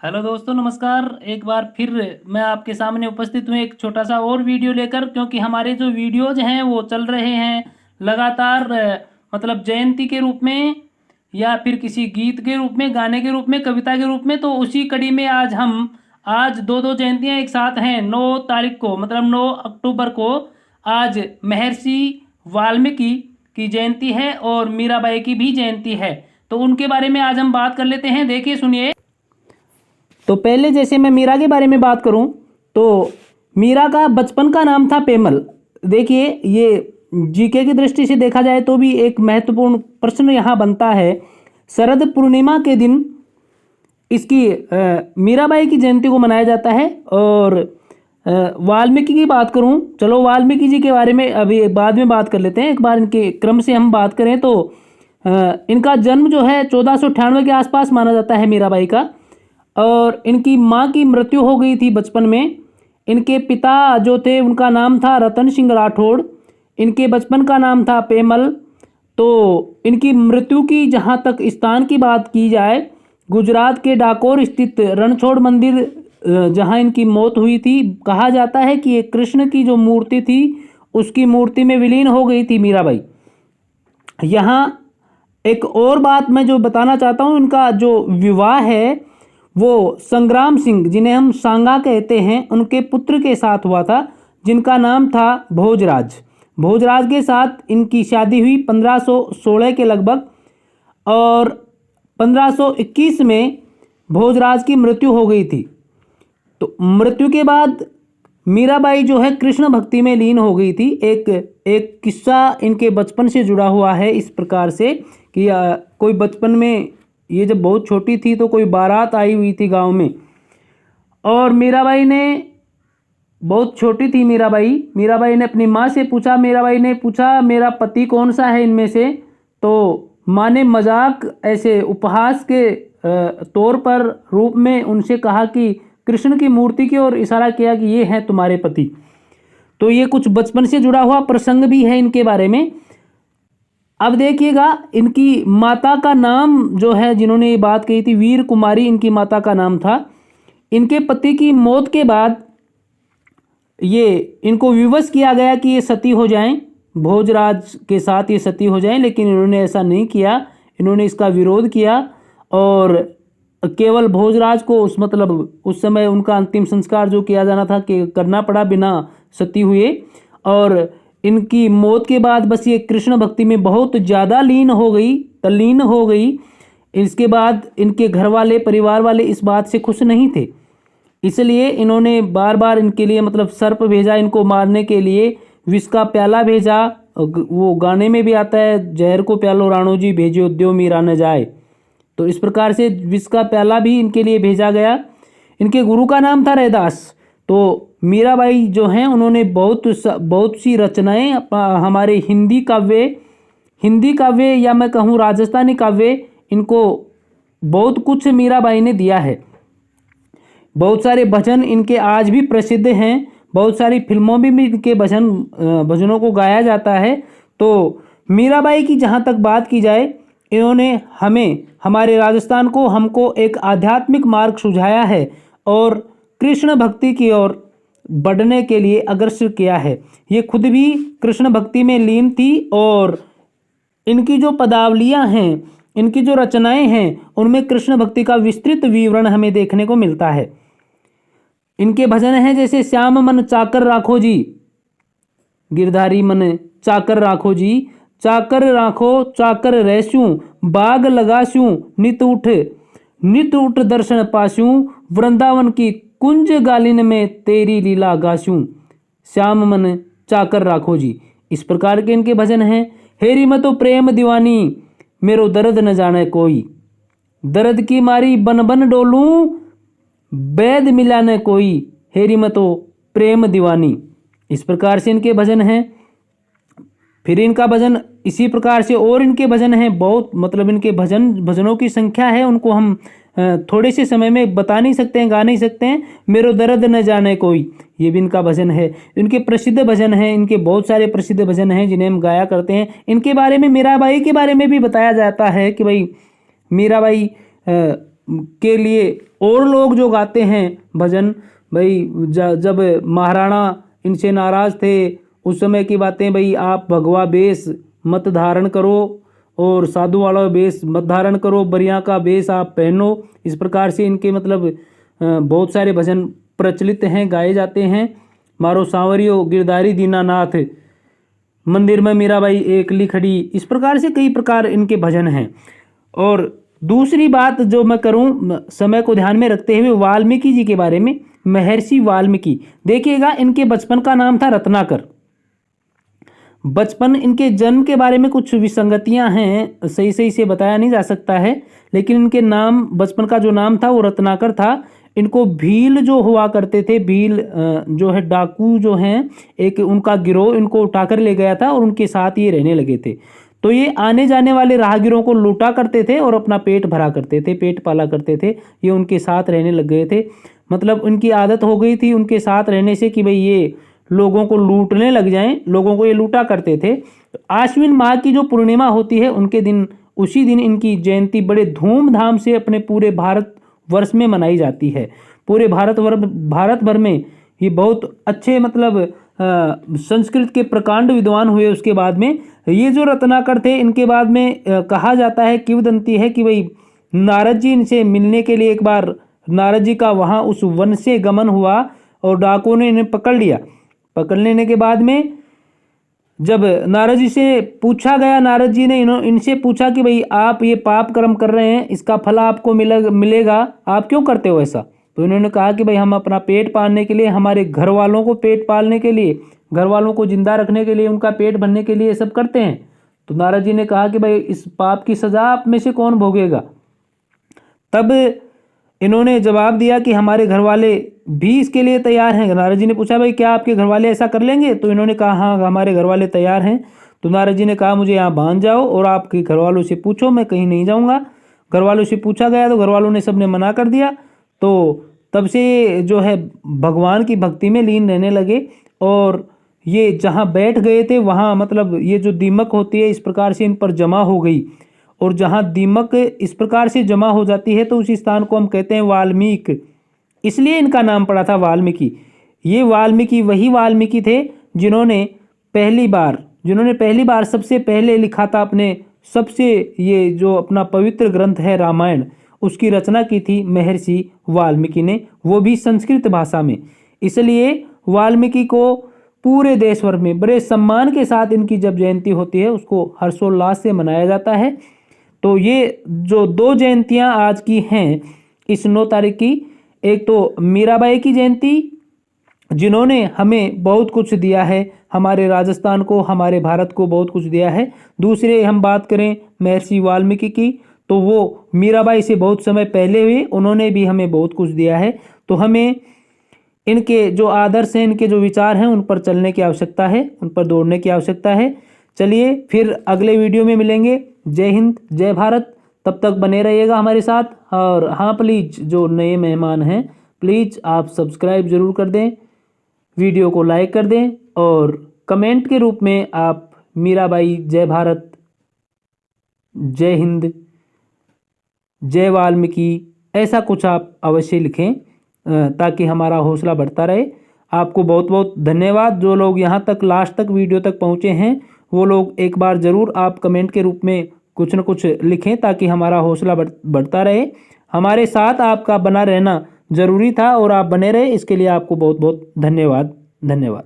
Hello दोस्तों, नमस्कार। एक बार फिर मैं आपके सामने उपस्थित हूँ एक छोटा सा और वीडियो लेकर, क्योंकि हमारे जो वीडियोज हैं वो चल रहे हैं लगातार, मतलब जयंती के रूप में या फिर किसी गीत के रूप में, गाने के रूप में, कविता के रूप में। तो उसी कड़ी में आज दो दो जयंतियाँ एक साथ हैं। 9 तारीख को, मतलब 9 अक्टूबर को आज महर्षि वाल्मीकि की जयंती है और मीराबाई की भी जयंती है। तो उनके बारे में आज हम बात कर लेते हैं। देखिए, सुनिए। तो पहले जैसे मैं मीरा के बारे में बात करूं, तो मीरा का बचपन का नाम था पेमल। देखिए, ये जीके की दृष्टि से देखा जाए तो भी एक महत्वपूर्ण प्रश्न यहाँ बनता है। शरद पूर्णिमा के दिन इसकी मीराबाई की जयंती को मनाया जाता है। और वाल्मीकि की बात करूं, चलो वाल्मीकि जी के बारे में अभी बाद में बात कर लेते हैं। एक बार इनके क्रम से हम बात करें तो इनका जन्म जो है 1498 के आसपास माना जाता है मीराबाई का। और इनकी माँ की मृत्यु हो गई थी बचपन में। इनके पिता जो थे उनका नाम था रतन सिंह राठौड़। इनके बचपन का नाम था पेमल। तो इनकी मृत्यु की जहाँ तक स्थान की बात की जाए, गुजरात के डाकोर स्थित रणछोड़ मंदिर, जहाँ इनकी मौत हुई थी, कहा जाता है कि ये कृष्ण की जो मूर्ति थी उसकी मूर्ति में विलीन हो गई थी मीराबाई। यहाँ एक और बात मैं जो बताना चाहता हूँ, इनका जो विवाह है वो संग्राम सिंह, जिन्हें हम सांगा कहते हैं, उनके पुत्र के साथ हुआ था, जिनका नाम था भोजराज। भोजराज के साथ इनकी शादी हुई 1516 के लगभग। और 1521 में भोजराज की मृत्यु हो गई थी। तो मृत्यु के बाद मीराबाई जो है कृष्ण भक्ति में लीन हो गई थी। एक किस्सा इनके बचपन से जुड़ा हुआ है इस प्रकार से कि कोई बचपन में, ये जब बहुत छोटी थी तो कोई बारात आई हुई थी गांव में, और मीराबाई ने, बहुत छोटी थी मीराबाई ने अपनी माँ से पूछा, मीराबाई ने पूछा मेरा पति कौन सा है इनमें से। तो माँ ने मजाक, ऐसे उपहास के तौर पर रूप में उनसे कहा कि कृष्ण की मूर्ति की ओर इशारा किया कि ये हैं तुम्हारे पति। तो ये कुछ बचपन से जुड़ा हुआ प्रसंग भी है इनके बारे में। अब देखिएगा, इनकी माता का नाम जो है, जिन्होंने ये बात कही थी, वीर कुमारी इनकी माता का नाम था। इनके पति की मौत के बाद ये इनको विवश किया गया कि ये सती हो जाएं, भोजराज के साथ ये सती हो जाएं, लेकिन इन्होंने ऐसा नहीं किया। इन्होंने इसका विरोध किया और केवल भोजराज को उस समय उनका अंतिम संस्कार जो किया जाना था कि करना पड़ा बिना सती हुए। और इनकी मौत के बाद बस ये कृष्ण भक्ति में बहुत ज़्यादा तल्लीन हो गई। इसके बाद इनके घर वाले, परिवार वाले इस बात से खुश नहीं थे, इसलिए इन्होंने बार बार इनके लिए सर्प भेजा इनको मारने के लिए, विष का प्याला भेजा। वो गाने में भी आता है, जहर को प्यालो राणो जी भेजो द्यो मीरा न जाए। तो इस प्रकार से विष का प्याला भी इनके लिए भेजा गया। इनके गुरु का नाम था रैदास। तो मीराबाई जो हैं उन्होंने बहुत सी रचनाएं हमारे हिंदी काव्य या मैं कहूँ राजस्थानी काव्य, इनको बहुत कुछ मीराबाई ने दिया है। बहुत सारे भजन इनके आज भी प्रसिद्ध हैं। बहुत सारी फिल्मों में भी इनके भजनों को गाया जाता है। तो मीराबाई की जहाँ तक बात की जाए, इन्होंने हमारे राजस्थान को, हमको एक आध्यात्मिक मार्ग सुझाया है और कृष्ण भक्ति की ओर बढ़ने के लिए अग्रसर किया है। ये खुद भी कृष्ण भक्ति में लीन थी और इनकी जो पदावलियाँ हैं, इनकी जो रचनाएं हैं, उनमें कृष्ण भक्ति का विस्तृत विवरण हमें देखने को मिलता है। इनके भजन हैं जैसे श्याम मन चाकर राखो जी, गिरधारी मन चाकर राखो जी, चाकर राखो चाकर रहस्यूं, बाग लगास्यूं नित उठ दर्शन पास्यूं, वृंदावन की कुंज गालिन में तेरी लीला गास्यूं, श्याम मन चाकर राखो जी। इस प्रकार के इनके भजन हैं। हेरी मतो प्रेम दीवानी, मेरो दर्द न जाने कोई, दर्द की मारी बन बन डोलूं, बैद मिला न कोई, हेरी मतो प्रेम दीवानी। इस प्रकार से इनके भजन हैं। फिर इनका भजन इसी प्रकार से और इनके भजन हैं बहुत, इनके भजनों की संख्या है, उनको हम थोड़े से समय में बता नहीं सकते हैं, गा नहीं सकते हैं। मेरो दर्द न जाने कोई, ये भी इनका भजन है। इनके प्रसिद्ध भजन हैं, इनके बहुत सारे प्रसिद्ध भजन हैं जिन्हें हम गाया करते हैं। इनके बारे में, मीराबाई के बारे में भी बताया जाता है कि भाई मीराबाई के लिए और लोग जो गाते हैं भजन, भाई जब महाराणा इनसे नाराज़ थे उस समय की बातें, भाई आप भगवा वेश मत धारण करो और साधु वाला वेश मत धारण करो, बरिया का वेश आप पहनो। इस प्रकार से इनके मतलब बहुत सारे भजन प्रचलित हैं, गाए जाते हैं। मारो सांवरियो गिरधारी दीनानाथ, मंदिर में मीराबाई एकली खड़ी, इस प्रकार से कई प्रकार इनके भजन हैं। और दूसरी बात जो मैं करूं समय को ध्यान में रखते हुए वाल्मीकि जी के बारे में, महर्षि वाल्मीकि, देखिएगा इनके बचपन का नाम था रत्नाकर। बचपन, इनके जन्म के बारे में कुछ विसंगतियां हैं, सही सही से बताया नहीं जा सकता है, लेकिन इनके नाम, बचपन का जो नाम था वो रत्नाकर था। इनको भील जो हुआ करते थे, भील जो है डाकू जो हैं, एक उनका गिरोह इनको उठाकर ले गया था और उनके साथ ये रहने लगे थे। तो ये आने जाने वाले राहगीरों को लूटा करते थे और अपना पेट भरा करते थे, पेट पाला करते थे। ये उनके साथ रहने लग गए थे, मतलब उनकी आदत हो गई थी उनके साथ रहने से कि भाई ये लोगों को लूटने लग जाएं, लोगों को ये लूटा करते थे। आश्विन माह की जो पूर्णिमा होती है उनके दिन, उसी दिन इनकी जयंती बड़े धूमधाम से अपने पूरे भारत वर्ष में मनाई जाती है। पूरे भारत भर में ये बहुत अच्छे मतलब संस्कृत के प्रकांड विद्वान हुए। उसके बाद में ये जो रत्नाकर थे, इनके बाद में कहा जाता है, किंवदंती है कि भाई नारद जी इनसे मिलने के लिए एक बार नारद जी का वहाँ उस वन से गमन हुआ और डाकुओं ने इन्हें पकड़ लिया। पकड़ लेने के बाद में जब नारद जी से पूछा गया, नारद जी ने इनसे पूछा कि भाई आप ये पाप कर्म कर रहे हैं, इसका फल आपको मिलेगा, आप क्यों करते हो ऐसा? तो इन्होंने कहा कि भाई हम अपना पेट पालने के लिए, हमारे घर वालों को पेट पालने के लिए, घर वालों को जिंदा रखने के लिए, उनका पेट भरने के लिए ये सब करते हैं। तो नारद जी ने कहा कि भाई इस पाप की सजा आप में से कौन भोगेगा? तब इन्होंने जवाब दिया कि हमारे घर वाले भी इसके लिए तैयार हैं। नारद जी ने पूछा भाई क्या आपके घर वाले ऐसा कर लेंगे? तो इन्होंने कहा हाँ हमारे घर वाले तैयार हैं। तो नारद जी ने कहा मुझे यहाँ बांध जाओ और आपके घर वालों से पूछो, मैं कहीं नहीं जाऊँगा। घर वालों से पूछा गया तो घर वालों ने सबने मना कर दिया। तो तब से जो है भगवान की भक्ति में लीन रहने लगे और ये जहाँ बैठ गए थे वहाँ मतलब ये जो दीमक होती है इस प्रकार से इन पर जमा हो गई, और जहाँ दीमक इस प्रकार से जमा हो जाती है तो उसी स्थान को हम कहते हैं वाल्मीकि, इसलिए इनका नाम पड़ा था वाल्मीकि। ये वाल्मीकि वही वाल्मीकि थे जिन्होंने पहली बार सबसे पहले लिखा था अपने सबसे, ये जो अपना पवित्र ग्रंथ है रामायण, उसकी रचना की थी महर्षि वाल्मीकि ने, वो भी संस्कृत भाषा में। इसलिए वाल्मीकि को पूरे देश भर में बड़े सम्मान के साथ इनकी जब जयंती होती है उसको हर्षोल्लास से मनाया जाता है। तो ये जो दो जयंतियां आज की हैं इस 9 तारीख की, एक तो मीराबाई की जयंती जिन्होंने हमें बहुत कुछ दिया है, हमारे राजस्थान को, हमारे भारत को बहुत कुछ दिया है। दूसरे हम बात करें महर्षि वाल्मीकि की, तो वो मीराबाई से बहुत समय पहले हुए, उन्होंने भी हमें बहुत कुछ दिया है। तो हमें इनके जो आदर्श हैं, इनके जो विचार हैं, उन पर चलने की आवश्यकता है, उन पर दौड़ने की आवश्यकता है। चलिए फिर अगले वीडियो में मिलेंगे। जय हिंद, जय भारत। तब तक बने रहिएगा हमारे साथ। और हाँ प्लीज़, जो नए मेहमान हैं प्लीज़ आप सब्सक्राइब ज़रूर कर दें, वीडियो को लाइक कर दें और कमेंट के रूप में आप मीराबाई, जय भारत, जय हिंद, जय वाल्मीकि, ऐसा कुछ आप अवश्य लिखें ताकि हमारा हौसला बढ़ता रहे। आपको बहुत बहुत धन्यवाद। जो लोग यहाँ तक लास्ट तक वीडियो तक पहुँचे हैं वो लोग एक बार ज़रूर आप कमेंट के रूप में कुछ न कुछ लिखें ताकि हमारा हौसला बढ़ता रहे। हमारे साथ आपका बना रहना ज़रूरी था और आप बने रहे, इसके लिए आपको बहुत बहुत धन्यवाद।